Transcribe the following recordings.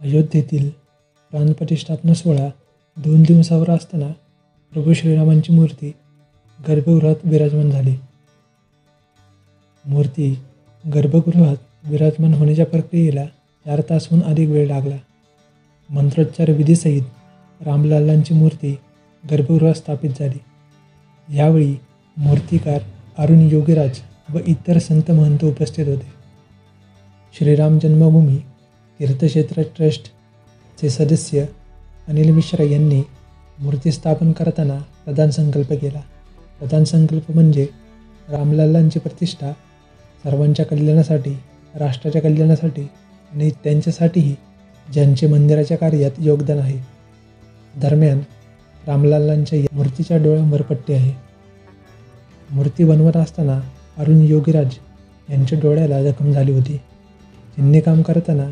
अयोध्येतील प्राणप्रतिष्ठापना सोहळा 2 दिवसावर असताना प्रभू श्रीरामांची मूर्ती गर्भगृहात विराजमान झाली. मूर्ती गर्भगृहात विराजमान होण्याच्या प्रक्रियेला 4 तासहून अधिक वेळ लागला. मंत्रोच्चार विधीसहित रामलल्लांची मूर्ती गर्भगृहात स्थापित झाली. यावेळी मूर्तिकार अरुण योगीराज व इतर संत महंत उपस्थित होते. श्रीराम जन्मभूमी तीर्थक्षेत्र ट्रस्टचे सदस्य अनिल मिश्रा यांनी मूर्ती स्थापन करताना प्रधान संकल्प केला. प्रधान संकल्प म्हणजे रामलल्लांची प्रतिष्ठा सर्वांच्या कल्याणासाठी, राष्ट्राच्या कल्याणासाठी आणि त्यांच्यासाठीही ज्यांचे मंदिराच्या कार्यात योगदान आहे. दरम्यान रामलल्लांच्या मूर्तीच्या डोळ्यांवर पट्टी आहे. मूर्ती बनवत असताना अरुण योगीराज यांच्या डोळ्याला जखम झाली होती. चिन्हकाम करताना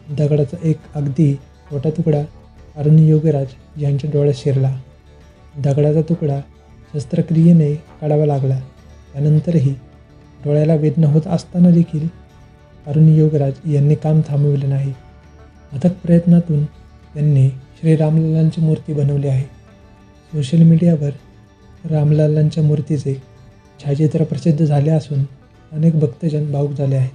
दगडाचा एक अगदी छोटा तुकडा अरुण योगीराज यांच्या डोळ्यात शिरला. दगडाचा तुकडा शस्त्रक्रियेने काढावा लागला. त्यानंतरही डोळ्याला वेदना होत असताना देखील अरुण योगीराज यांनी काम थांबविले नाही. अथक प्रयत्नातून त्यांनी श्री रामलल्लांची मूर्ती बनवली आहे. सोशल मीडियावर रामलल्लांच्या मूर्तीचे छायाचित्र प्रसिद्ध झाले असून अनेक भक्तजन भावुक झाले आहेत.